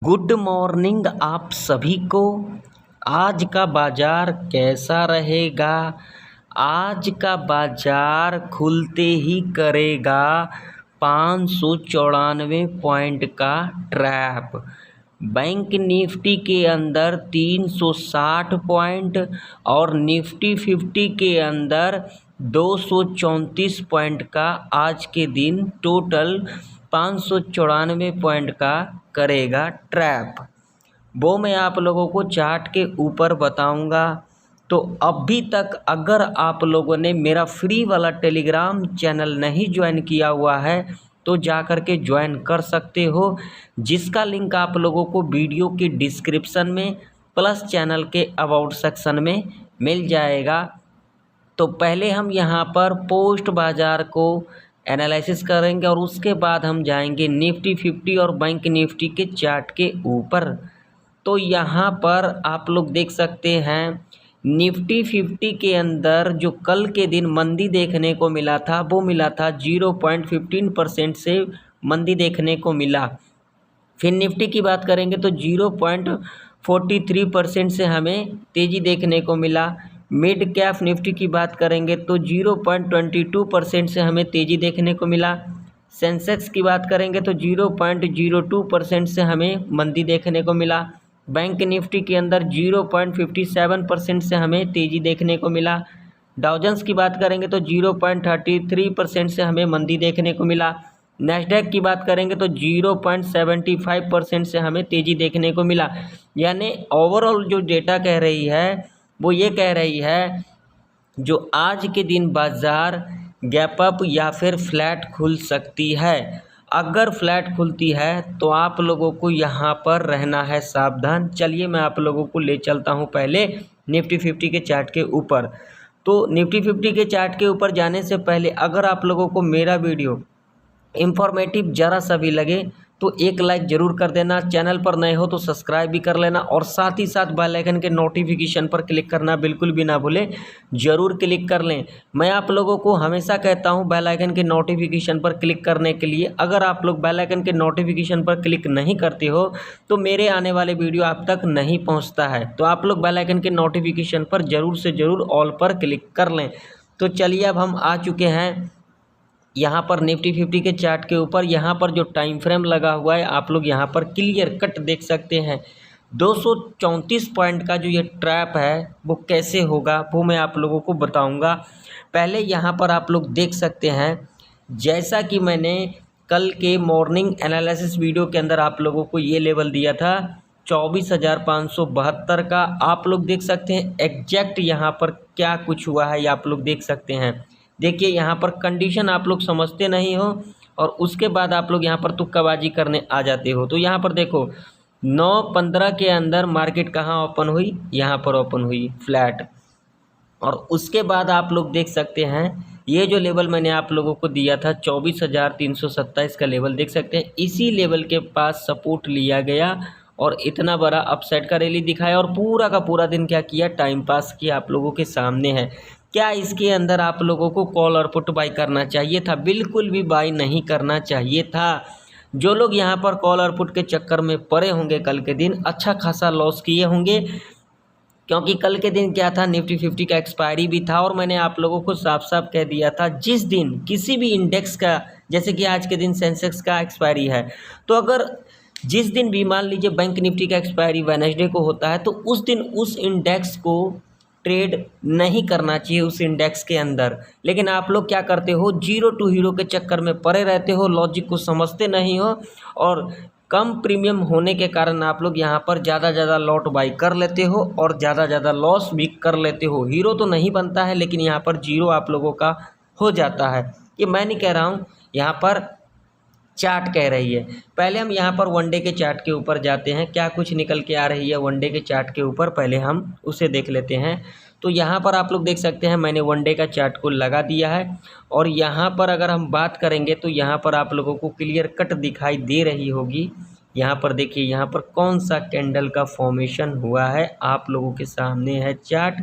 Good morning आप सभी को। आज का बाज़ार कैसा रहेगा? आज का बाज़ार खुलते ही करेगा 594 पॉइंट का ट्रैप। बैंक निफ्टी के अंदर 360 पॉइंट और निफ्टी 50 के अंदर 234 पॉइंट का आज के दिन टोटल 594 पॉइंट का करेगा ट्रैप। वो मैं आप लोगों को चार्ट के ऊपर बताऊंगा। तो अभी तक अगर आप लोगों ने मेरा फ्री वाला टेलीग्राम चैनल नहीं ज्वाइन किया हुआ है तो जा कर के ज्वाइन कर सकते हो, जिसका लिंक आप लोगों को वीडियो की डिस्क्रिप्शन में प्लस चैनल के अबाउट सेक्शन में मिल जाएगा। तो पहले हम यहाँ पर पोस्ट बाज़ार को एनालिसिस करेंगे और उसके बाद हम जाएंगे निफ्टी 50 और बैंक निफ्टी के चार्ट के ऊपर। तो यहाँ पर आप लोग देख सकते हैं निफ्टी 50 के अंदर जो कल के दिन मंदी देखने को मिला था वो मिला था 0.15% से मंदी देखने को मिला। फिर निफ्टी की बात करेंगे तो 0.43% से हमें तेज़ी देखने को मिला। मिड कैप निफ्टी की बात करेंगे तो 0.22% से हमें तेज़ी देखने को मिला। सेंसेक्स की बात करेंगे तो 0.02% से हमें मंदी देखने को मिला। बैंक निफ्टी के अंदर 0.57% से हमें तेज़ी देखने को मिला। डाउ जोन्स की बात करेंगे तो 0.33% से हमें मंदी देखने को मिला। नैस्डैक की बात करेंगे तो 0.75% से हमें तेज़ी देखने को मिला। यानी ओवरऑल जो डेटा कह रही है वो ये कह रही है जो आज के दिन बाज़ार गैप अप या फिर फ्लैट खुल सकती है। अगर फ्लैट खुलती है तो आप लोगों को यहाँ पर रहना है सावधान। चलिए मैं आप लोगों को ले चलता हूँ पहले निफ्टी 50 के चार्ट के ऊपर। तो निफ्टी 50 के चार्ट के ऊपर जाने से पहले अगर आप लोगों को मेरा वीडियो इंफॉर्मेटिव ज़रा सा भी लगे तो एक लाइक ज़रूर कर देना। चैनल पर नए हो तो सब्सक्राइब भी कर लेना और साथ ही साथ बेल आइकन के नोटिफिकेशन पर क्लिक करना बिल्कुल भी ना भूलें, ज़रूर क्लिक कर लें। मैं आप लोगों को हमेशा कहता हूं बेल आइकन के नोटिफिकेशन पर क्लिक करने के लिए। अगर आप लोग बेल आइकन के नोटिफिकेशन पर क्लिक नहीं करते हो तो मेरे आने वाले वीडियो आप तक नहीं पहुँचता है। तो आप लोग बेल आइकन के नोटिफिकेशन पर ज़रूर से ज़रूर ऑल पर क्लिक कर लें। तो चलिए अब हम आ चुके हैं यहाँ पर निफ्टी 50 के चार्ट के ऊपर। यहाँ पर जो टाइम फ्रेम लगा हुआ है आप लोग यहाँ पर क्लियर कट देख सकते हैं। 234 पॉइंट का जो ये ट्रैप है वो कैसे होगा वो मैं आप लोगों को बताऊंगा। पहले यहाँ पर आप लोग देख सकते हैं जैसा कि मैंने कल के मॉर्निंग एनालिसिस वीडियो के अंदर आप लोगों को ये लेवल दिया था 24,572 का। आप लोग देख सकते हैं एग्जैक्ट यहाँ पर क्या कुछ हुआ है, ये आप लोग देख सकते हैं। देखिए यहाँ पर कंडीशन आप लोग समझते नहीं हो और उसके बाद आप लोग यहाँ पर तुक्काबाजी करने आ जाते हो। तो यहाँ पर देखो 9:15 के अंदर मार्केट कहाँ ओपन हुई, यहाँ पर ओपन हुई फ्लैट। और उसके बाद आप लोग देख सकते हैं ये जो लेवल मैंने आप लोगों को दिया था 24,327 का लेवल देख सकते हैं, इसी लेवल के पास सपोर्ट लिया गया और इतना बड़ा अपसाइड का रैली दिखाया और पूरा का पूरा दिन क्या किया, टाइम पास किया आप लोगों के सामने है। क्या इसके अंदर आप लोगों को कॉल और पुट बाई करना चाहिए था? बिल्कुल भी बाई नहीं करना चाहिए था। जो लोग यहाँ पर कॉल और पुट के चक्कर में पड़े होंगे कल के दिन अच्छा खासा लॉस किए होंगे, क्योंकि कल के दिन क्या था निफ्टी 50 का एक्सपायरी भी था। और मैंने आप लोगों को साफ साफ कह दिया था जिस दिन किसी भी इंडेक्स का, जैसे कि आज के दिन सेंसेक्स का एक्सपायरी है, तो अगर जिस दिन भी मान लीजिए बैंक निफ्टी का एक्सपायरी वेडनेसडे को होता है तो उस दिन उस इंडेक्स को ट्रेड नहीं करना चाहिए उस इंडेक्स के अंदर। लेकिन आप लोग क्या करते हो, जीरो टू हीरो के चक्कर में पड़े रहते हो, लॉजिक को समझते नहीं हो और कम प्रीमियम होने के कारण आप लोग यहाँ पर ज़्यादा लॉट बाई कर लेते हो और ज़्यादा लॉस भी कर लेते हो। हीरो तो नहीं बनता है लेकिन यहाँ पर जीरो आप लोगों का हो जाता है। ये मैं नहीं कह रहा हूँ, यहाँ पर चार्ट कह रही है। पहले हम यहाँ पर वनडे के चार्ट के ऊपर जाते हैं, क्या कुछ निकल के आ रही है वनडे के चार्ट के ऊपर, पहले हम उसे देख लेते हैं। तो यहाँ पर आप लोग देख सकते हैं मैंने वनडे का चार्ट को लगा दिया है और यहाँ पर अगर हम बात करेंगे तो यहाँ पर आप लोगों को क्लियर कट दिखाई दे रही होगी। यहाँ पर देखिए यहाँ पर कौन सा कैंडल का फॉर्मेशन हुआ है आप लोगों के सामने है चार्ट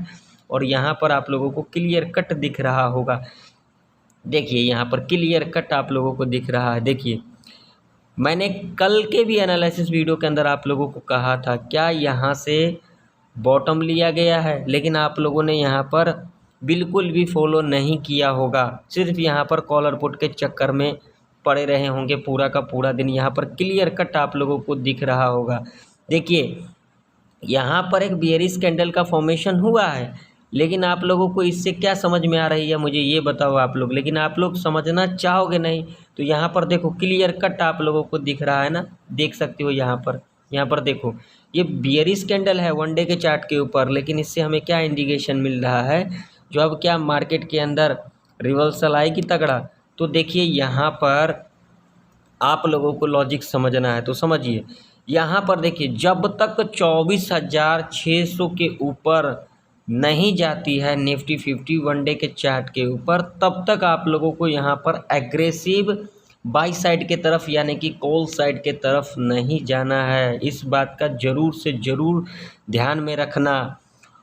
और यहाँ पर आप लोगों को क्लियर कट दिख रहा होगा। देखिए यहाँ पर क्लियर कट आप लोगों को दिख रहा है। देखिए मैंने कल के भी एनालिसिस वीडियो के अंदर आप लोगों को कहा था क्या यहाँ से बॉटम लिया गया है, लेकिन आप लोगों ने यहाँ पर बिल्कुल भी फॉलो नहीं किया होगा, सिर्फ यहाँ पर कॉलर पुट के चक्कर में पड़े रहे होंगे पूरा का पूरा दिन। यहाँ पर क्लियर कट आप लोगों को दिख रहा होगा। देखिए यहाँ पर एक बियरिश कैंडल का फॉर्मेशन हुआ है, लेकिन आप लोगों को इससे क्या समझ में आ रही है मुझे ये बताओ आप लोग, लेकिन आप लोग समझना चाहोगे नहीं। तो यहाँ पर देखो क्लियर कट आप लोगों को दिख रहा है ना, देख सकते हो यहाँ पर देखो ये बियरिश कैंडल है वन डे के चार्ट के ऊपर, लेकिन इससे हमें क्या इंडिकेशन मिल रहा है, जो अब क्या मार्केट के अंदर रिवर्सल आएगी तगड़ा। तो देखिए यहाँ पर आप लोगों को लॉजिक समझना है तो समझिए। यहाँ पर देखिए जब तक 24,600 के ऊपर नहीं जाती है निफ्टी 50 वन डे के चार्ट के ऊपर, तब तक आप लोगों को यहाँ पर एग्रेसिव बाई साइड के तरफ यानी कि कॉल साइड के तरफ नहीं जाना है। इस बात का ज़रूर से ज़रूर ध्यान में रखना।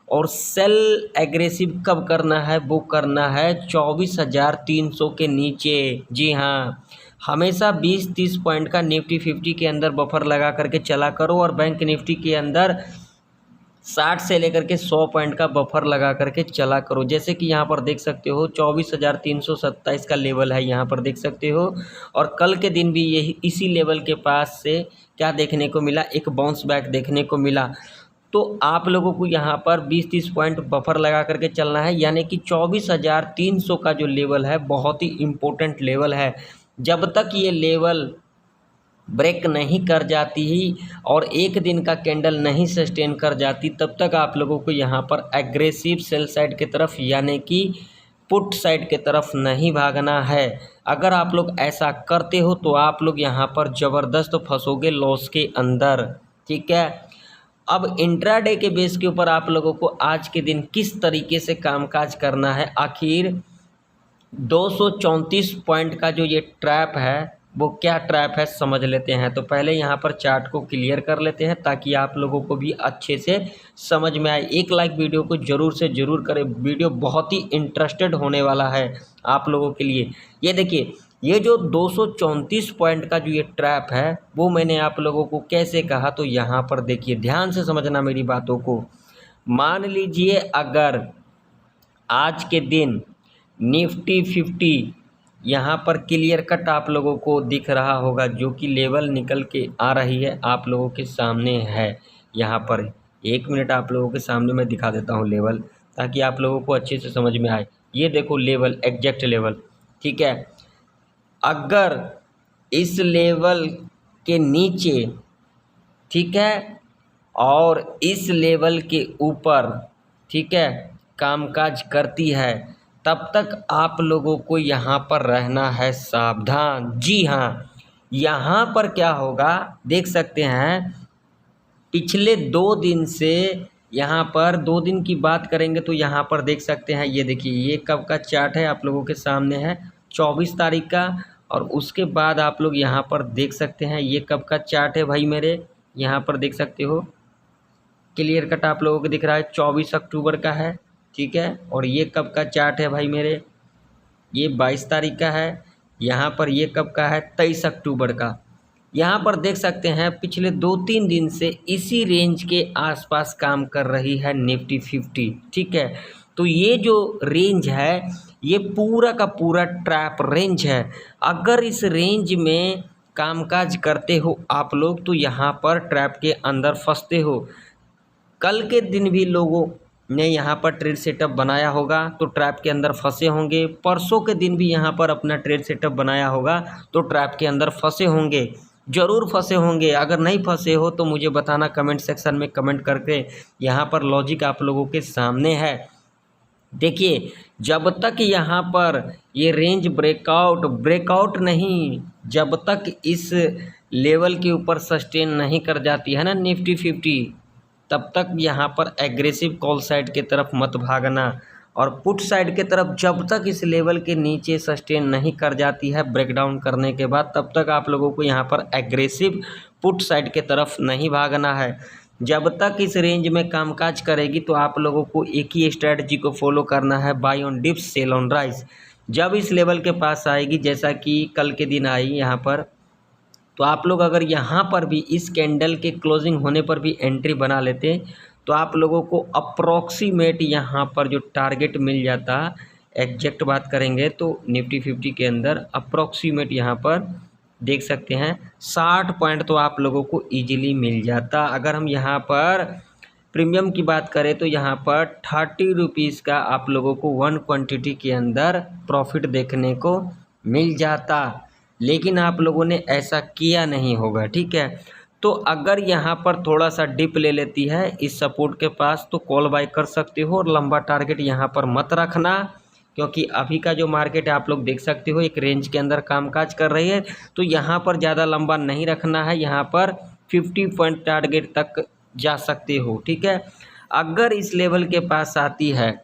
और सेल एग्रेसिव कब करना है, वो करना है 24,300 के नीचे। जी हाँ, हमेशा 20-30 पॉइंट का निफ्टी 50 के अंदर बफर लगा करके चला करो, और बैंक निफ्टी के अंदर 60 से लेकर के 100 पॉइंट का बफर लगा करके चला करो। जैसे कि यहाँ पर देख सकते हो 24,327 का लेवल है, यहाँ पर देख सकते हो। और कल के दिन भी यही इसी लेवल के पास से क्या देखने को मिला, एक बाउंस बैक देखने को मिला। तो आप लोगों को यहाँ पर 20-30 पॉइंट बफर लगा करके चलना है, यानी कि 24,300 का जो लेवल है बहुत ही इम्पोर्टेंट लेवल है। जब तक ये लेवल ब्रेक नहीं कर जाती ही और एक दिन का कैंडल नहीं सस्टेन कर जाती, तब तक आप लोगों को यहाँ पर एग्रेसिव सेल साइड की तरफ यानी कि पुट साइड की तरफ नहीं भागना है। अगर आप लोग ऐसा करते हो तो आप लोग यहाँ पर ज़बरदस्त फंसोगे लॉस के अंदर, ठीक है। अब इंट्राडे के बेस के ऊपर आप लोगों को आज के दिन किस तरीके से कामकाज करना है, आखिर 234 पॉइंट का जो ये ट्रैप है वो क्या ट्रैप है समझ लेते हैं। तो पहले यहाँ पर चार्ट को क्लियर कर लेते हैं ताकि आप लोगों को भी अच्छे से समझ में आए। एक लाइक वीडियो को ज़रूर से ज़रूर करें, वीडियो बहुत ही इंटरेस्टेड होने वाला है आप लोगों के लिए। ये देखिए ये जो 234 पॉइंट का जो ये ट्रैप है वो मैंने आप लोगों को कैसे कहा, तो यहाँ पर देखिए ध्यान से समझना मेरी बातों को। मान लीजिए अगर आज के दिन निफ्टी 50 यहाँ पर क्लियर कट आप लोगों को दिख रहा होगा, जो कि लेवल निकल के आ रही है आप लोगों के सामने है। यहाँ पर 1 मिनट आप लोगों के सामने मैं दिखा देता हूँ लेवल, ताकि आप लोगों को अच्छे से समझ में आए। ये देखो लेवल, एग्जैक्ट लेवल, ठीक है। अगर इस लेवल के नीचे, ठीक है, और इस लेवल के ऊपर, ठीक है, कामकाज करती है, तब तक आप लोगों को यहाँ पर रहना है सावधान। जी हाँ, यहाँ पर क्या होगा देख सकते हैं, पिछले 2 दिन से यहाँ पर 2 दिन की बात करेंगे तो यहाँ पर देख सकते हैं, ये देखिए ये कब का चार्ट है आप लोगों के सामने है 24 तारीख का। और उसके बाद आप लोग यहाँ पर देख सकते हैं ये कब का चार्ट है भाई मेरे, यहाँ पर देख सकते हो क्लियर कट आप लोगों को दिख रहा है 24 अक्टूबर का है, ठीक है। और ये कब का चार्ट है भाई मेरे, ये 22 तारीख का है। यहाँ पर ये कब का है 23 अक्टूबर का। यहाँ पर देख सकते हैं पिछले 2-3 दिन से इसी रेंज के आसपास काम कर रही है निफ्टी 50, ठीक है। तो ये जो रेंज है ये पूरा का पूरा ट्रैप रेंज है। अगर इस रेंज में कामकाज करते हो आप लोग तो यहाँ पर ट्रैप के अंदर फंसते हो। कल के दिन भी लोगों ने यहाँ पर ट्रेड सेटअप बनाया होगा तो ट्रैप के अंदर फंसे होंगे। परसों के दिन भी यहाँ पर अपना ट्रेड सेटअप बनाया होगा तो ट्रैप के अंदर फंसे होंगे, ज़रूर फंसे होंगे। अगर नहीं फंसे हो तो मुझे बताना कमेंट सेक्शन में कमेंट करके। यहाँ पर लॉजिक आप लोगों के सामने है। देखिए जब तक यहाँ पर ये रेंज ब्रेकआउट नहीं, जब तक इस लेवल के ऊपर सस्टेन नहीं कर जाती है ना निफ्टी 50, तब तक यहाँ पर एग्रेसिव कॉल साइड की तरफ मत भागना। और पुट साइड की तरफ जब तक इस लेवल के नीचे सस्टेन नहीं कर जाती है ब्रेकडाउन करने के बाद, तब तक आप लोगों को यहाँ पर एग्रेसिव पुट साइड की तरफ नहीं भागना है। जब तक इस रेंज में कामकाज करेगी तो आप लोगों को एक ही स्ट्रेटजी को फॉलो करना है, buy on dips sell on rise. जब इस लेवल के पास आएगी, जैसा कि कल के दिन आई यहाँ पर तो आप लोग अगर यहाँ पर भी इस कैंडल के क्लोजिंग होने पर भी एंट्री बना लेते तो आप लोगों को अप्रॉक्सीमेट यहाँ पर जो टारगेट मिल जाता, एग्जैक्ट बात करेंगे तो निफ्टी 50 के अंदर अप्रॉक्सीमेट यहाँ पर देख सकते हैं 60 पॉइंट तो आप लोगों को ईजिली मिल जाता। अगर हम यहाँ पर प्रीमियम की बात करें तो यहाँ पर 30 रुपीज़ का आप लोगों को 1 क्वांटिटी के अंदर प्रॉफिट देखने को मिल जाता, लेकिन आप लोगों ने ऐसा किया नहीं होगा। ठीक है, तो अगर यहाँ पर थोड़ा सा डिप ले लेती है इस सपोर्ट के पास तो कॉल बाय कर सकते हो, और लंबा टारगेट यहाँ पर मत रखना, क्योंकि अभी का जो मार्केट है आप लोग देख सकते हो एक रेंज के अंदर कामकाज कर रही है, तो यहाँ पर ज़्यादा लंबा नहीं रखना है। यहाँ पर 50 पॉइंट टारगेट तक जा सकते हो। ठीक है, अगर इस लेवल के पास आती है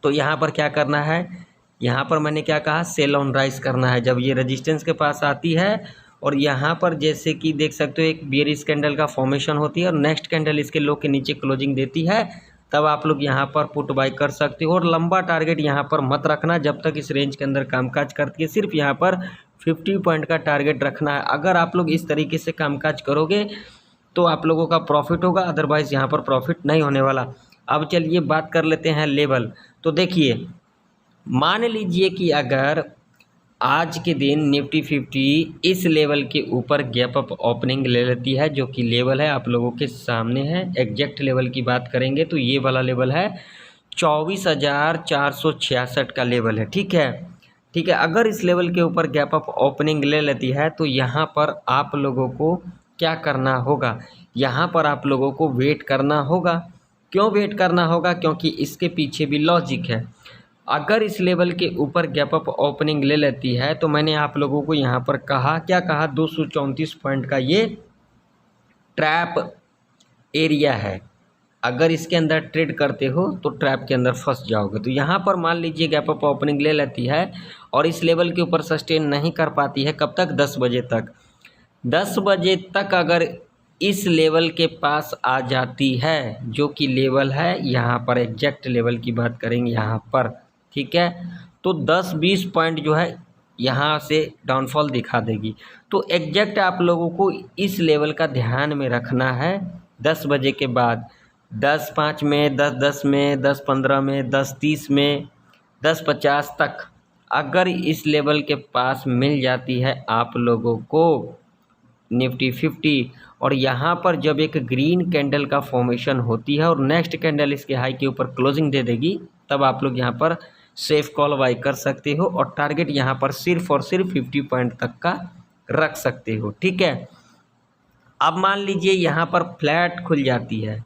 तो यहाँ पर क्या करना है, यहाँ पर मैंने क्या कहा, सेल ऑन राइज करना है। जब ये रेजिस्टेंस के पास आती है और यहाँ पर जैसे कि देख सकते हो एक बेयरिश कैंडल का फॉर्मेशन होती है और नेक्स्ट कैंडल इसके लो के नीचे क्लोजिंग देती है, तब आप लोग यहाँ पर पुट बाय कर सकते हो। और लंबा टारगेट यहाँ पर मत रखना जब तक इस रेंज के अंदर कामकाज करती है, सिर्फ यहाँ पर 50 पॉइंट का टारगेट रखना है। अगर आप लोग इस तरीके से कामकाज करोगे तो आप लोगों का प्रॉफिट होगा, अदरवाइज़ यहाँ पर प्रॉफिट नहीं होने वाला। अब चलिए बात कर लेते हैं लेवल। तो देखिए, मान लीजिए कि अगर आज के दिन निफ्टी 50 इस लेवल के ऊपर गैप अप ओपनिंग ले लेती है, जो कि लेवल है आप लोगों के सामने है। एग्जैक्ट लेवल की बात करेंगे तो ये वाला लेवल है 24,466 का लेवल है। ठीक है, ठीक है, अगर इस लेवल के ऊपर गैप अप ओपनिंग ले लेती है तो यहाँ पर आप लोगों को क्या करना होगा, यहाँ पर आप लोगों को वेट करना होगा। क्यों वेट करना होगा, क्योंकि इसके पीछे भी लॉजिक है। अगर इस लेवल के ऊपर गैप अप ओपनिंग ले लेती है तो मैंने आप लोगों को यहाँ पर कहा, क्या कहा, 234 पॉइंट का ये ट्रैप एरिया है। अगर इसके अंदर ट्रेड करते हो तो ट्रैप के अंदर फंस जाओगे। तो यहाँ पर मान लीजिए गैप अप ओपनिंग ले लेती है और इस लेवल के ऊपर सस्टेन नहीं कर पाती है, कब तक, 10 बजे तक। 10 बजे तक अगर इस लेवल के पास आ जाती है, जो कि लेवल है यहाँ पर, एग्जैक्ट लेवल की बात करेंगे यहाँ पर, ठीक है, तो 10-20 पॉइंट जो है यहाँ से डाउनफॉल दिखा देगी। तो एग्जैक्ट आप लोगों को इस लेवल का ध्यान में रखना है। 10 बजे के बाद 10:05 में, 10:10 में, 10:15 में, 10:30 में, 10:50 तक अगर इस लेवल के पास मिल जाती है आप लोगों को निफ्टी 50, और यहाँ पर जब एक ग्रीन कैंडल का फॉर्मेशन होती है और नेक्स्ट कैंडल इसके हाई के ऊपर क्लोजिंग दे देगी, तब आप लोग यहाँ पर सेफ कॉल बाय कर सकते हो और टारगेट यहाँ पर सिर्फ और सिर्फ 50 पॉइंट तक का रख सकते हो। ठीक है, अब मान लीजिए यहाँ पर फ्लैट खुल जाती है,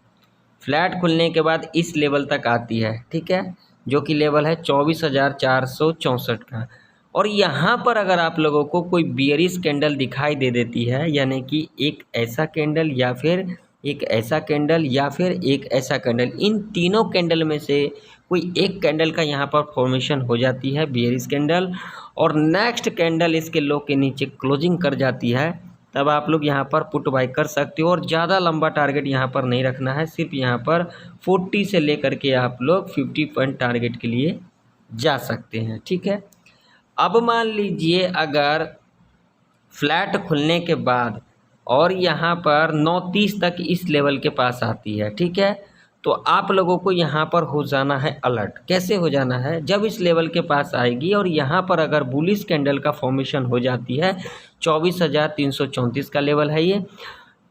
फ्लैट खुलने के बाद इस लेवल तक आती है, ठीक है, जो कि लेवल है 24,464 का, और यहाँ पर अगर आप लोगों को कोई बियरिश कैंडल दिखाई दे देती है, यानी कि एक ऐसा कैंडल या फिर एक ऐसा कैंडल या फिर एक ऐसा कैंडल, इन तीनों कैंडल में से कोई एक कैंडल का यहाँ पर फॉर्मेशन हो जाती है बियरिश कैंडल, और नेक्स्ट कैंडल इसके लो के नीचे क्लोजिंग कर जाती है, तब आप लोग यहाँ पर पुट बाय कर सकते हो। और ज़्यादा लंबा टारगेट यहाँ पर नहीं रखना है, सिर्फ यहाँ पर 40 से लेकर के आप लोग 50 पॉइंट टारगेट के लिए जा सकते हैं। ठीक है, अब मान लीजिए अगर फ्लैट खुलने के बाद और यहाँ पर 9:30 तक इस लेवल के पास आती है, ठीक है, तो आप लोगों को यहाँ पर हो जाना है अलर्ट। कैसे हो जाना है, जब इस लेवल के पास आएगी और यहाँ पर अगर बुलिश कैंडल का फॉर्मेशन हो जाती है, 24,334 का लेवल है ये,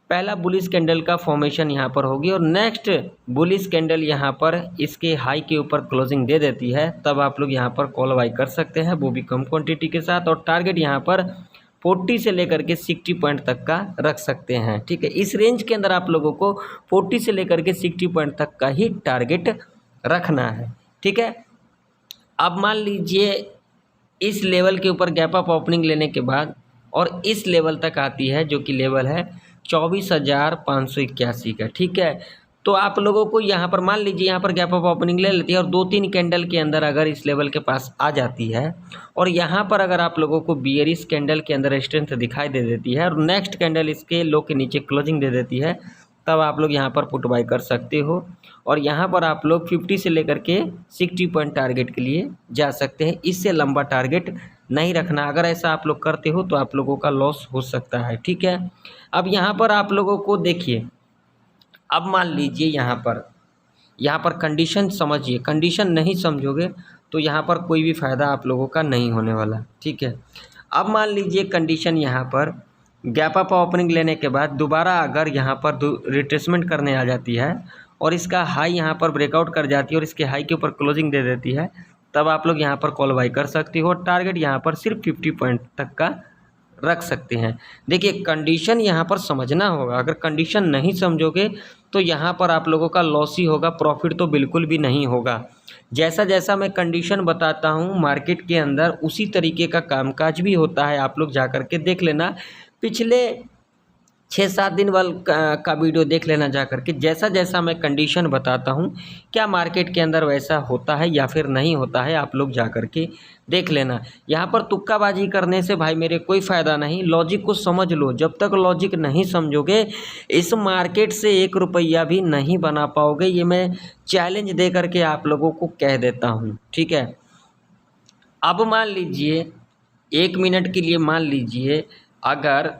पहला बुलिश कैंडल का फॉर्मेशन यहाँ पर होगी और नेक्स्ट बुलिश कैंडल यहाँ पर इसके हाई के ऊपर क्लोजिंग दे देती है, तब आप लोग यहाँ पर कॉल बाय कर सकते हैं, वो भी कम क्वांटिटी के साथ, और टारगेट यहाँ पर 40 से लेकर के 60 पॉइंट तक का रख सकते हैं। ठीक है, इस रेंज के अंदर आप लोगों को 40 से लेकर के 60 पॉइंट तक का ही टारगेट रखना है। ठीक है, अब मान लीजिए इस लेवल के ऊपर गैप अप ओपनिंग लेने के बाद और इस लेवल तक आती है, जो कि लेवल है 24,581 का। ठीक है, तो आप लोगों को यहाँ पर मान लीजिए यहाँ पर गैप अप ओपनिंग ले लेती है और 2-3 कैंडल के अंदर अगर इस लेवल के पास आ जाती है और यहाँ पर अगर आप लोगों को बियरिश कैंडल के अंदर स्ट्रेंथ दिखाई दे देती है और नेक्स्ट कैंडल इसके लो के नीचे क्लोजिंग दे देती है, तब आप लोग यहाँ पर पुट बाय कर सकते हो। और यहाँ पर आप लोग 50 से लेकर के 60 पॉइंट टारगेट के लिए जा सकते हैं। इससे लंबा टारगेट नहीं रखना। अगर ऐसा आप लोग करते हो तो आप लोगों का लॉस हो सकता है, ठीक है। अब यहाँ पर आप लोगों को देखिए, अब मान लीजिए यहाँ पर कंडीशन समझिए, कंडीशन नहीं समझोगे तो यहाँ पर कोई भी फ़ायदा आप लोगों का नहीं होने वाला, ठीक है। अब मान लीजिए कंडीशन यहाँ पर गैप अप ओपनिंग लेने के बाद दोबारा अगर यहाँ पर रिट्रेसमेंट करने आ जाती है और इसका हाई यहाँ पर ब्रेकआउट कर जाती है और इसके हाई के ऊपर क्लोजिंग दे देती है, तब आप लोग यहाँ पर कॉल बाई कर सकते हो। टारगेट यहाँ पर सिर्फ 50 पॉइंट तक का रख सकते हैं। देखिए कंडीशन यहाँ पर समझना होगा, अगर कंडीशन नहीं समझोगे तो यहाँ पर आप लोगों का लॉस ही होगा, प्रॉफिट तो बिल्कुल भी नहीं होगा। जैसा जैसा मैं कंडीशन बताता हूँ मार्केट के अंदर उसी तरीके का कामकाज भी होता है। आप लोग जा कर के देख लेना, पिछले 6-7 दिन का वीडियो देख लेना जा कर के, जैसा जैसा मैं कंडीशन बताता हूँ क्या मार्केट के अंदर वैसा होता है या फिर नहीं होता है, आप लोग जा कर के देख लेना। यहाँ पर तुक्काबाजी करने से भाई मेरे कोई फ़ायदा नहीं, लॉजिक को समझ लो। जब तक लॉजिक नहीं समझोगे इस मार्केट से 1 रुपया भी नहीं बना पाओगे, ये मैं चैलेंज दे करके आप लोगों को कह देता हूँ, ठीक है। अब मान लीजिए 1 मिनट के लिए मान लीजिए अगर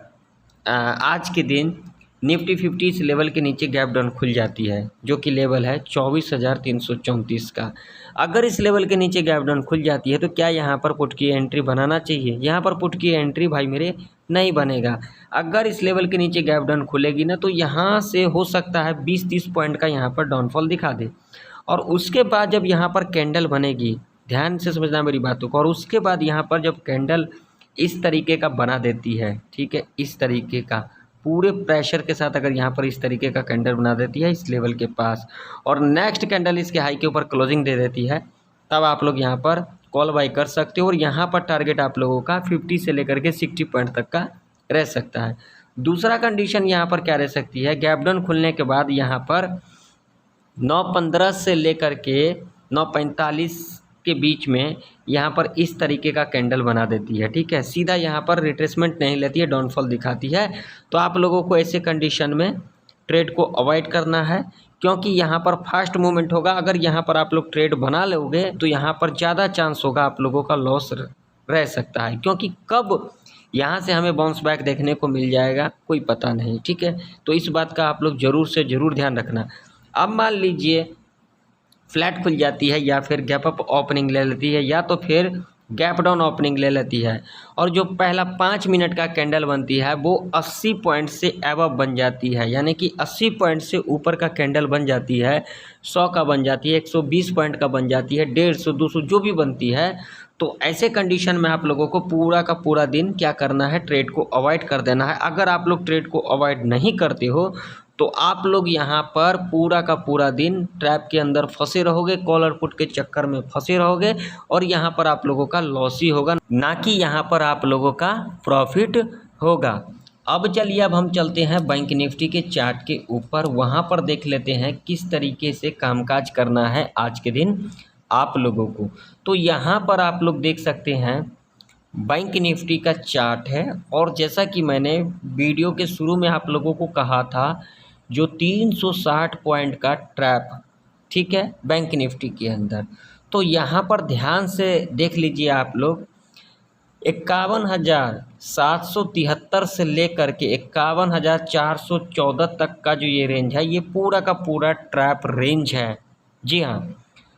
आज के दिन निफ्टी 50 इस लेवल के नीचे गैप डाउन खुल जाती है, जो कि लेवल है 24,334 का। अगर इस लेवल के नीचे गैप डाउन खुल जाती है तो क्या यहाँ पर पुट की एंट्री बनाना चाहिए? यहाँ पर पुट की एंट्री भाई मेरे नहीं बनेगा। अगर इस लेवल के नीचे गैप डाउन खुलेगी ना तो यहाँ से हो सकता है 20-30 पॉइंट का यहाँ पर डाउनफॉल दिखा दे। और उसके बाद जब यहाँ पर कैंडल बनेगी, ध्यान से समझना मेरी बातों को, और उसके बाद यहाँ पर जब कैंडल इस तरीके का बना देती है, ठीक है, इस तरीके का पूरे प्रेशर के साथ अगर यहाँ पर इस तरीके का कैंडल बना देती है इस लेवल के पास, और नेक्स्ट कैंडल इसके हाई के ऊपर क्लोजिंग दे देती है, तब आप लोग यहाँ पर कॉल बाई कर सकते हो। और यहाँ पर टारगेट आप लोगों का 50 से लेकर के 60 पॉइंट तक का रह सकता है। दूसरा कंडीशन यहाँ पर क्या रह सकती है, गैप डाउन खुलने के बाद यहाँ पर 9:15 से लेकर के 9:45 के बीच में यहाँ पर इस तरीके का कैंडल बना देती है, ठीक है। सीधा यहाँ पर रिट्रेसमेंट नहीं लेती है, डाउनफॉल दिखाती है। तो आप लोगों को ऐसे कंडीशन में ट्रेड को अवॉइड करना है, क्योंकि यहाँ पर फास्ट मूवमेंट होगा। अगर यहाँ पर आप लोग ट्रेड बना लोगे तो यहाँ पर ज़्यादा चांस होगा आप लोगों का लॉस रह सकता है, क्योंकि कब यहाँ से हमें बाउंस बैक देखने को मिल जाएगा कोई पता नहीं, ठीक है। तो इस बात का आप लोग ज़रूर से ज़रूर ध्यान रखना। अब मान लीजिए फ्लैट खुल जाती है या फिर गैप अप ओपनिंग ले लेती है या तो फिर गैप डाउन ओपनिंग ले लेती है, और जो पहला 5 मिनट का कैंडल बनती है वो 80 पॉइंट से अबव बन जाती है, यानी कि 80 पॉइंट से ऊपर का कैंडल बन जाती है, 100 का बन जाती है, 120 पॉइंट का बन जाती है, 150, 200 जो भी बनती है। तो ऐसे कंडीशन में आप लोगों को पूरा का पूरा दिन क्या करना है, ट्रेड को अवॉइड कर देना है। अगर आप लोग ट्रेड को अवॉइड नहीं करते हो तो आप लोग यहाँ पर पूरा का पूरा दिन ट्रैप के अंदर फंसे रहोगे, कॉल और पुट के चक्कर में फंसे रहोगे, और यहाँ पर आप लोगों का लॉस ही होगा, ना कि यहाँ पर आप लोगों का प्रॉफिट होगा। अब चलिए अब हम चलते हैं बैंक निफ्टी के चार्ट के ऊपर, वहाँ पर देख लेते हैं किस तरीके से कामकाज करना है आज के दिन आप लोगों को। तो यहाँ पर आप लोग देख सकते हैं बैंक निफ्टी का चार्ट है, और जैसा कि मैंने वीडियो के शुरू में आप लोगों को कहा था, जो 360 पॉइंट का ट्रैप, ठीक है, बैंक निफ्टी के अंदर। तो यहाँ पर ध्यान से देख लीजिए आप लोग, 51,773 से लेकर के 51,414 तक का जो ये रेंज है, ये पूरा का पूरा ट्रैप रेंज है। जी हाँ,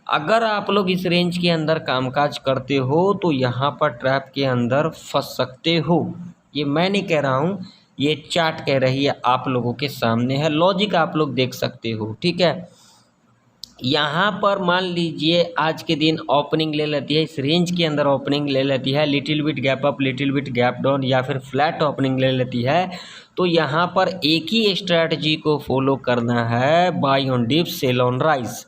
अगर आप लोग इस रेंज के अंदर कामकाज करते हो तो यहाँ पर ट्रैप के अंदर फंस सकते हो। ये मैं नहीं कह रहा हूँ, ये चार्ट कह रही है, आप लोगों के सामने है, लॉजिक आप लोग देख सकते हो, ठीक है। यहाँ पर मान लीजिए आज के दिन ओपनिंग ले लेती है, इस रेंज के अंदर ओपनिंग ले लेती है, little bit gap up, little bit gap down, या फिर फ्लैट ओपनिंग ले लेती है, तो यहाँ पर एक ही स्ट्रैटेजी को फॉलो करना है, buy on dip sell on rise.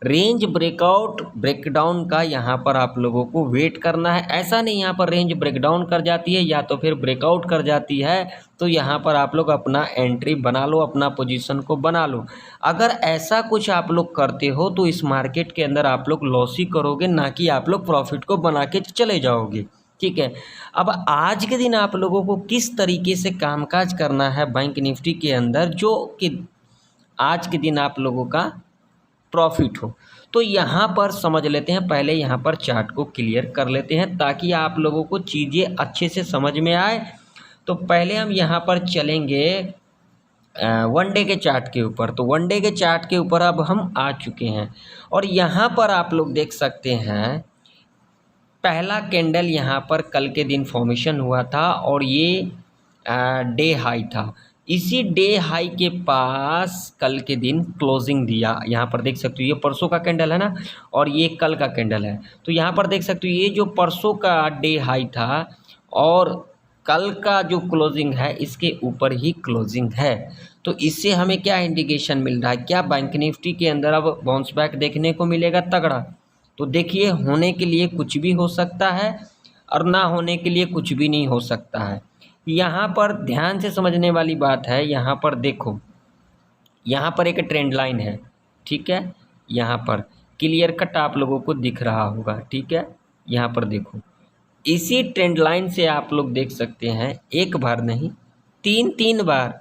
Range breakout breakdown का यहाँ पर आप लोगों को वेट करना है। ऐसा नहीं यहाँ पर रेंज ब्रेकडाउन कर जाती है या तो फिर ब्रेकआउट कर जाती है तो यहाँ पर आप लोग अपना एंट्री बना लो, अपना पोजीशन को बना लो। अगर ऐसा कुछ आप लोग करते हो तो इस मार्केट के अंदर आप लोग लॉस ही करोगे, ना कि आप लोग प्रॉफिट को बना के चले जाओगे, ठीक है। अब आज के दिन आप लोगों को किस तरीके से कामकाज करना है बैंक निफ्टी के अंदर, जो कि आज के दिन आप लोगों का प्रॉफिट हो। तो यहाँ पर समझ लेते हैं, पहले यहाँ पर चार्ट को क्लियर कर लेते हैं ताकि आप लोगों को चीज़ें अच्छे से समझ में आए। तो पहले हम यहाँ पर चलेंगे वन डे के चार्ट के ऊपर। तो वन डे के चार्ट के ऊपर अब हम आ चुके हैं और यहाँ पर आप लोग देख सकते हैं पहला कैंडल यहाँ पर कल के दिन फॉर्मेशन हुआ था और ये डे हाई था। इसी डे हाई के पास कल के दिन क्लोजिंग दिया। यहाँ पर देख सकते हो ये परसों का कैंडल है ना और ये कल का कैंडल है। तो यहाँ पर देख सकते हो ये जो परसों का डे हाई था और कल का जो क्लोजिंग है इसके ऊपर ही क्लोजिंग है। तो इससे हमें क्या इंडिकेशन मिल रहा है, क्या बैंक निफ्टी के अंदर अब बाउंस बैक देखने को मिलेगा तगड़ा। तो देखिए होने के लिए कुछ भी हो सकता है और ना होने के लिए कुछ भी नहीं हो सकता है। यहाँ पर ध्यान से समझने वाली बात है, यहाँ पर देखो यहाँ पर एक ट्रेंड लाइन है, ठीक है, यहाँ पर क्लियर कट आप लोगों को दिख रहा होगा, ठीक है। यहाँ पर देखो इसी ट्रेंड लाइन से आप लोग देख सकते हैं एक बार नहीं तीन बार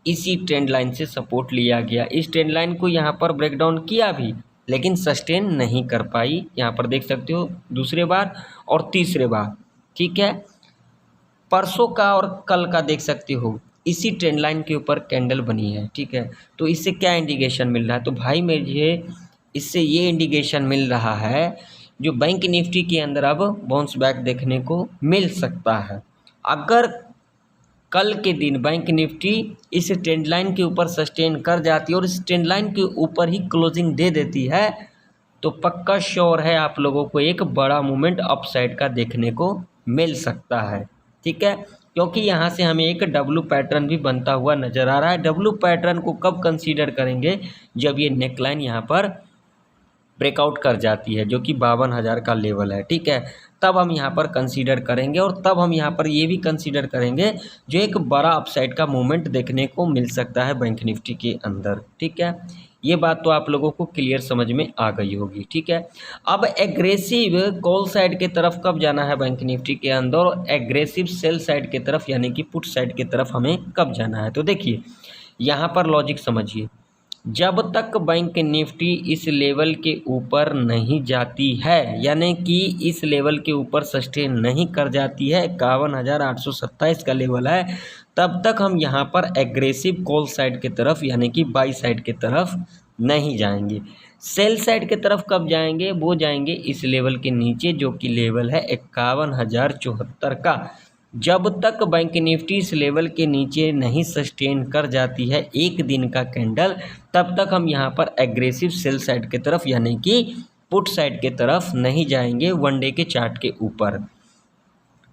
इसी ट्रेंड लाइन से सपोर्ट लिया गया। इस ट्रेंड लाइन को यहाँ पर ब्रेक डाउन किया भी लेकिन सस्टेन नहीं कर पाई। यहाँ पर देख सकते हो दूसरे बार और तीसरे बार, ठीक है। परसों का और कल का देख सकते हो इसी ट्रेंड लाइन के ऊपर कैंडल बनी है, ठीक है। तो इससे क्या इंडिकेशन मिल रहा है, तो भाई मुझे इससे ये इंडिकेशन मिल रहा है जो बैंक निफ्टी के अंदर अब बाउंस बैक देखने को मिल सकता है। अगर कल के दिन बैंक निफ्टी इस ट्रेंड लाइन के ऊपर सस्टेन कर जाती है और इस ट्रेंड लाइन के ऊपर ही क्लोजिंग दे देती है तो पक्का श्योर है आप लोगों को एक बड़ा मूवमेंट अपसाइड का देखने को मिल सकता है, ठीक है। क्योंकि यहाँ से हमें एक डब्लू पैटर्न भी बनता हुआ नज़र आ रहा है। डब्लू पैटर्न को कब कंसीडर करेंगे, जब ये नेकलाइन यहाँ पर ब्रेकआउट कर जाती है जो कि 52,000 का लेवल है, ठीक है। तब हम यहाँ पर कंसीडर करेंगे और तब हम यहाँ पर ये भी कंसीडर करेंगे जो एक बड़ा अपसाइड का मूवमेंट देखने को मिल सकता है बैंक निफ्टी के अंदर, ठीक है। ये बात तो आप लोगों को क्लियर समझ में आ गई होगी, ठीक है। अब एग्रेसिव कॉल साइड के तरफ कब जाना है बैंक निफ्टी के अंदर और एग्रेसिव सेल साइड के तरफ यानी कि पुट साइड के तरफ हमें कब जाना है। तो देखिए यहाँ पर लॉजिक समझिए, जब तक बैंक निफ्टी इस लेवल के ऊपर नहीं जाती है यानी कि इस लेवल के ऊपर सस्टेन नहीं कर जाती है 51,827 का लेवल है, तब तक हम यहाँ पर एग्रेसिव कॉल साइड के तरफ यानी कि बाई साइड के तरफ नहीं जाएंगे। सेल साइड के तरफ कब जाएंगे, वो जाएंगे इस लेवल के नीचे जो कि लेवल है 51,074 का। जब तक बैंक निफ्टी इस लेवल के नीचे नहीं सस्टेन कर जाती है एक दिन का कैंडल, तब तक हम यहाँ पर एग्रेसिव सेल साइड के तरफ यानी कि पुट साइड के तरफ नहीं जाएंगे वन डे के चार्ट के ऊपर।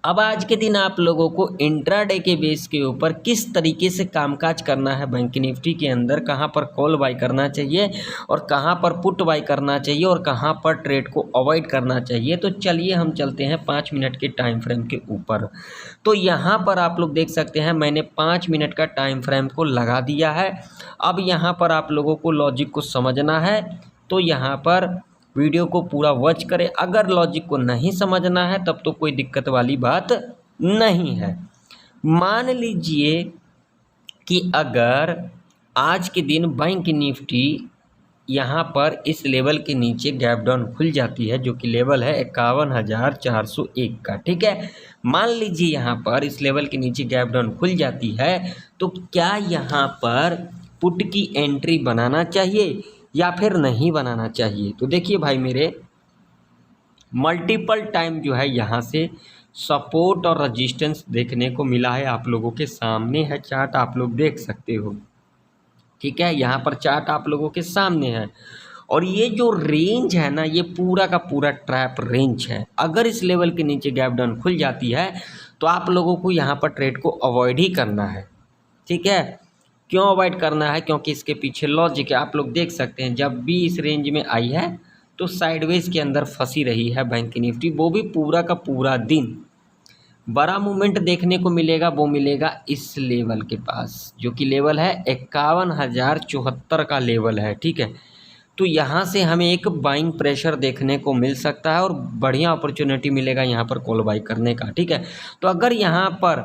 अब आज के दिन आप लोगों को इंट्राडे के बेस के ऊपर किस तरीके से कामकाज करना है बैंक निफ्टी के अंदर, कहाँ पर कॉल बाय करना चाहिए और कहाँ पर पुट बाय करना चाहिए और कहाँ पर ट्रेड को अवॉइड करना चाहिए। तो चलिए हम चलते हैं 5 मिनट के टाइम फ्रेम के ऊपर। तो यहाँ पर आप लोग देख सकते हैं मैंने 5 मिनट का टाइम फ्रेम को लगा दिया है। अब यहाँ पर आप लोगों को लॉजिक को समझना है तो यहाँ पर वीडियो को पूरा वॉच करें। अगर लॉजिक को नहीं समझना है तब तो कोई दिक्कत वाली बात नहीं है। मान लीजिए कि अगर आज के दिन बैंक निफ्टी यहाँ पर इस लेवल के नीचे गैप डाउन खुल जाती है जो कि लेवल है 51,401 का, ठीक है। मान लीजिए यहाँ पर इस लेवल के नीचे गैप डाउन खुल जाती है तो क्या यहाँ पर पुट की एंट्री बनाना चाहिए या फिर नहीं बनाना चाहिए। तो देखिए भाई मेरे मल्टीपल टाइम जो है यहाँ से सपोर्ट और रेजिस्टेंस देखने को मिला है। आप लोगों के सामने है चार्ट, आप लोग देख सकते हो, ठीक है। यहाँ पर चार्ट आप लोगों के सामने है और ये जो रेंज है ना ये पूरा का पूरा ट्रैप रेंज है। अगर इस लेवल के नीचे गैप डाउन खुल जाती है तो आप लोगों को यहाँ पर ट्रेड को अवॉइड ही करना है, ठीक है। क्यों अवॉइड करना है, क्योंकि इसके पीछे लॉजिक है। आप लोग देख सकते हैं जब भी इस रेंज में आई है तो साइडवेज के अंदर फंसी रही है बैंक निफ्टी, वो भी पूरा का पूरा दिन। बड़ा मूवमेंट देखने को मिलेगा वो मिलेगा इस लेवल के पास जो कि लेवल है 51,074 का लेवल है, ठीक है। तो यहाँ से हमें एक बाइंग प्रेशर देखने को मिल सकता है और बढ़िया अपॉर्चुनिटी मिलेगा यहाँ पर कॉल बाई करने का, ठीक है। तो अगर यहाँ पर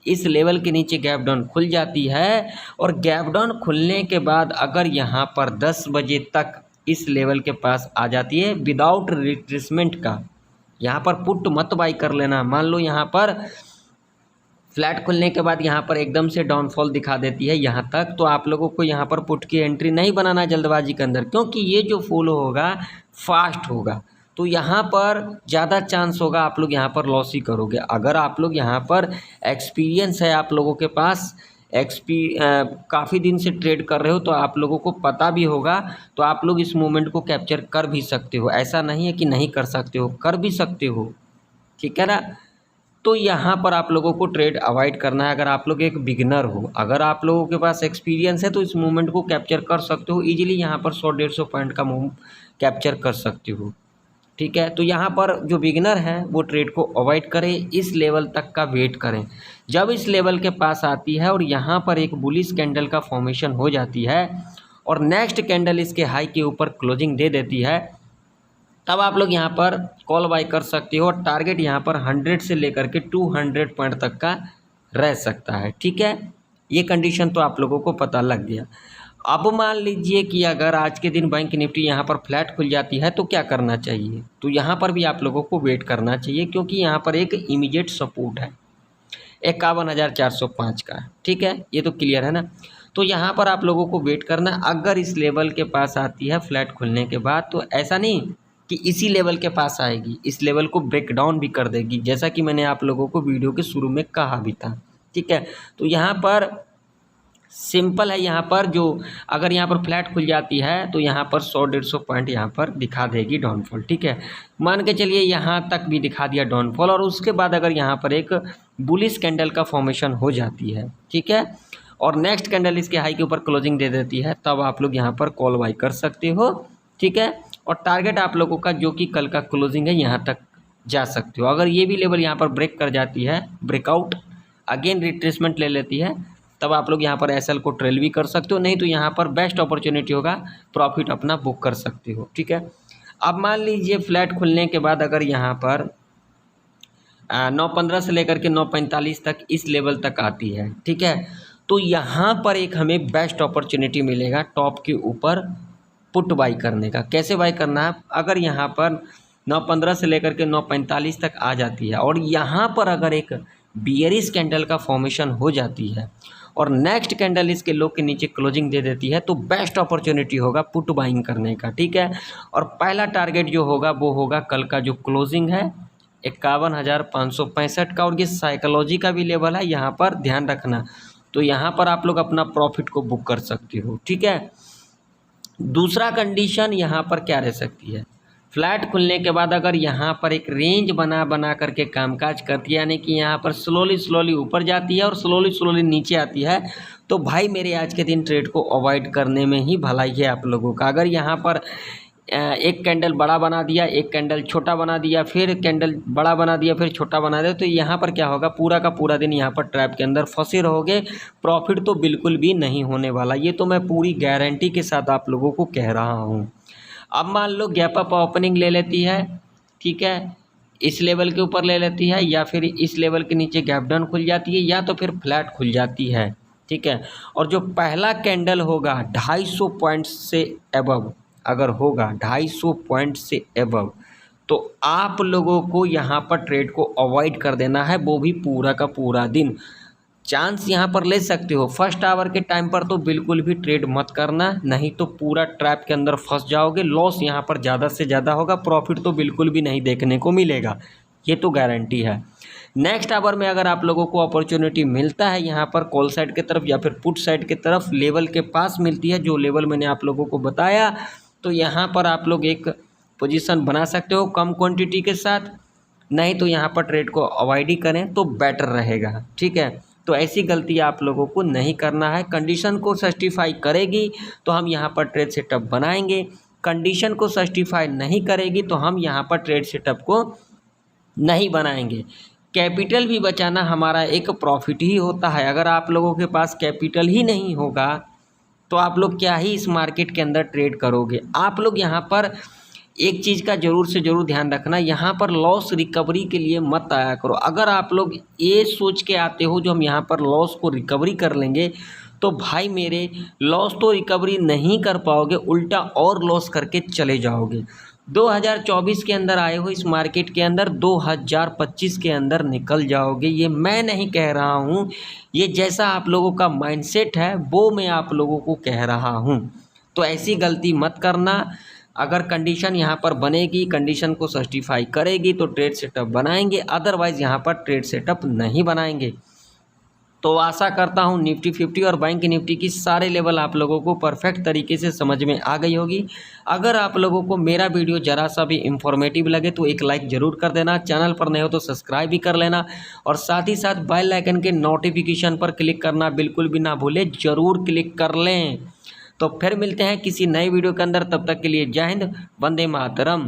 इस लेवल के नीचे गैप डाउन खुल जाती है और गैप डाउन खुलने के बाद अगर यहाँ पर 10 बजे तक इस लेवल के पास आ जाती है विदाउट रिट्रेसमेंट का, यहाँ पर पुट मत बाई कर लेना। मान लो यहाँ पर फ्लैट खुलने के बाद यहाँ पर एकदम से डाउनफॉल दिखा देती है यहाँ तक, तो आप लोगों को यहाँ पर पुट की एंट्री नहीं बनाना जल्दबाजी के अंदर, क्योंकि ये जो फॉलो होगा फास्ट होगा, तो यहाँ पर ज़्यादा चांस होगा आप लोग यहाँ पर लॉस ही करोगे। अगर आप लोग यहाँ पर एक्सपीरियंस है, आप लोगों के पास काफ़ी दिन से ट्रेड कर रहे हो, तो आप लोगों को पता भी होगा, तो आप लोग इस मोमेंट को कैप्चर कर भी सकते हो। ऐसा नहीं है कि नहीं कर सकते हो, कर भी सकते हो, ठीक है ना। तो यहाँ पर आप लोगों को ट्रेड अवॉइड करना है अगर आप लोग एक बिगिनर हो। अगर आप लोगों के पास एक्सपीरियंस है तो इस मूवमेंट को कैप्चर कर सकते हो ईजिली, यहाँ पर 100-150 पॉइंट का मूव कैप्चर कर सकते हो, ठीक है। तो यहाँ पर जो बिगिनर है वो ट्रेड को अवॉइड करें, इस लेवल तक का वेट करें। जब इस लेवल के पास आती है और यहाँ पर एक बुलिश कैंडल का फॉर्मेशन हो जाती है और नेक्स्ट कैंडल इसके हाई के ऊपर क्लोजिंग दे देती है, तब आप लोग यहाँ पर कॉल बाय कर सकते हो और टारगेट यहाँ पर 100 से लेकर के 200 पॉइंट तक का रह सकता है, ठीक है। ये कंडीशन तो आप लोगों को पता लग गया। अब मान लीजिए कि अगर आज के दिन बैंक निफ्टी यहाँ पर फ्लैट खुल जाती है तो क्या करना चाहिए, तो यहाँ पर भी आप लोगों को वेट करना चाहिए, क्योंकि यहाँ पर एक इमीडिएट सपोर्ट है 51,405 का, ठीक है। ये तो क्लियर है ना। तो यहाँ पर आप लोगों को वेट करना, अगर इस लेवल के पास आती है फ्लैट खुलने के बाद, तो ऐसा नहीं कि इसी लेवल के पास आएगी, इस लेवल को ब्रेक डाउन भी कर देगी, जैसा कि मैंने आप लोगों को वीडियो के शुरू में कहा भी था, ठीक है। तो यहाँ पर सिंपल है, यहाँ पर जो अगर यहाँ पर फ्लैट खुल जाती है तो यहाँ पर 100-150 पॉइंट यहाँ पर दिखा देगी डाउनफॉल, ठीक है। मान के चलिए यहाँ तक भी दिखा दिया डाउनफॉल, और उसके बाद अगर यहाँ पर एक बुलिश कैंडल का फॉर्मेशन हो जाती है, ठीक है, और नेक्स्ट कैंडल इसके हाई के ऊपर क्लोजिंग दे देती है, तब आप लोग यहाँ पर कॉल बाय कर सकते हो, ठीक है। और टारगेट आप लोगों का जो कि कल का क्लोजिंग है यहाँ तक जा सकते हो। अगर ये भी लेवल यहाँ पर ब्रेक कर जाती है, ब्रेकआउट अगेन रिट्रेसमेंट ले लेती है, तब आप लोग यहाँ पर एसएल को ट्रेल भी कर सकते हो, नहीं तो यहाँ पर बेस्ट अपॉर्चुनिटी होगा, प्रॉफिट अपना बुक कर सकते हो, ठीक है। अब मान लीजिए फ्लैट खुलने के बाद अगर यहाँ पर 9.15 से लेकर के 9.45 तक इस लेवल तक आती है, ठीक है, तो यहाँ पर एक हमें बेस्ट अपॉर्चुनिटी मिलेगा टॉप के ऊपर पुट बाई करने का। कैसे बाई करना है, अगर यहाँ पर 9.15 से लेकर के 9.45 तक आ जाती है और यहाँ पर अगर एक बियरिश कैंडल का फॉर्मेशन हो जाती है और नेक्स्ट कैंडल इसके लो के नीचे क्लोजिंग दे देती है, तो बेस्ट अपॉर्चुनिटी होगा पुट बाइंग करने का, ठीक है। और पहला टारगेट जो होगा वो होगा कल का जो क्लोजिंग है 51,565 का, और ये साइकोलॉजी का भी लेवल है, यहाँ पर ध्यान रखना। तो यहाँ पर आप लोग अपना प्रॉफिट को बुक कर सकते हो, ठीक है। दूसरा कंडीशन यहाँ पर क्या रह सकती है, फ्लैट खुलने के बाद अगर यहाँ पर एक रेंज बना करके कामकाज करती है, यानी कि यहाँ पर स्लोली ऊपर जाती है और स्लोली नीचे आती है, तो भाई मेरे आज के दिन ट्रेड को अवॉइड करने में ही भलाई है आप लोगों का। अगर यहाँ पर एक कैंडल बड़ा बना दिया, एक कैंडल छोटा बना दिया, फिर कैंडल बड़ा बना दिया, फिर छोटा बना दिया, तो यहाँ पर क्या होगा, पूरा का पूरा दिन यहाँ पर ट्रैप के अंदर फंसे रहोगे, प्रॉफिट तो बिल्कुल भी नहीं होने वाला। ये तो मैं पूरी गारंटी के साथ आप लोगों को कह रहा हूँ। अब मान लो गैप अप ओपनिंग ले लेती है, ठीक है, इस लेवल के ऊपर ले लेती है, या फिर इस लेवल के नीचे गैप डाउन खुल जाती है, या तो फिर फ्लैट खुल जाती है, ठीक है। और जो पहला कैंडल होगा 250 पॉइंट से एबव अगर होगा, 250 पॉइंट से एबव, तो आप लोगों को यहाँ पर ट्रेड को अवॉइड कर देना है, वो भी पूरा का पूरा दिन। चांस यहाँ पर ले सकते हो, फर्स्ट आवर के टाइम पर तो बिल्कुल भी ट्रेड मत करना, नहीं तो पूरा ट्रैप के अंदर फंस जाओगे, लॉस यहाँ पर ज़्यादा से ज़्यादा होगा, प्रॉफिट तो बिल्कुल भी नहीं देखने को मिलेगा, ये तो गारंटी है। नेक्स्ट आवर में अगर आप लोगों को अपॉर्चुनिटी मिलता है यहाँ पर कॉल साइड की तरफ या फिर पुट साइड की तरफ, लेवल के पास मिलती है, जो लेवल मैंने आप लोगों को बताया, तो यहाँ पर आप लोग एक पोजीशन बना सकते हो कम क्वांटिटी के साथ, नहीं तो यहाँ पर ट्रेड को अवॉइड ही करें तो बेटर रहेगा, ठीक है। तो ऐसी गलती आप लोगों को नहीं करना है। कंडीशन को सस्टिफाई करेगी तो हम यहाँ पर ट्रेड सेटअप बनाएंगे, कंडीशन को सस्टिफाई नहीं करेगी तो हम यहाँ पर ट्रेड सेटअप को नहीं बनाएंगे। कैपिटल भी बचाना हमारा एक प्रॉफिट ही होता है। अगर आप लोगों के पास कैपिटल ही नहीं होगा तो आप लोग क्या ही इस मार्केट के अंदर ट्रेड करोगे। आप लोग यहाँ पर एक चीज़ का ज़रूर से ज़रूर ध्यान रखना, यहाँ पर लॉस रिकवरी के लिए मत आया करो। अगर आप लोग ये सोच के आते हो जो हम यहाँ पर लॉस को रिकवरी कर लेंगे, तो भाई मेरे लॉस तो रिकवरी नहीं कर पाओगे, उल्टा और लॉस करके चले जाओगे। 2024 के अंदर आए हो इस मार्केट के अंदर, 2025 के अंदर निकल जाओगे। ये मैं नहीं कह रहा हूँ, ये जैसा आप लोगों का माइंडसेट है वो मैं आप लोगों को कह रहा हूँ। तो ऐसी गलती मत करना। अगर कंडीशन यहाँ पर बनेगी, कंडीशन को सर्टिफाई करेगी तो ट्रेड सेटअप बनाएंगे, अदरवाइज़ यहाँ पर ट्रेड सेटअप नहीं बनाएंगे। तो आशा करता हूँ निफ्टी 50 और बैंक निफ्टी की सारे लेवल आप लोगों को परफेक्ट तरीके से समझ में आ गई होगी। अगर आप लोगों को मेरा वीडियो ज़रा सा भी इंफॉर्मेटिव लगे तो एक लाइक ज़रूर कर देना, चैनल पर नए हो तो सब्सक्राइब भी कर लेना, और साथ ही साथ बेल आइकन के नोटिफिकेशन पर क्लिक करना बिल्कुल भी ना भूलें, ज़रूर क्लिक कर लें। तो फिर मिलते हैं किसी नए वीडियो के अंदर, तब तक के लिए जय हिंद, वंदे मातरम।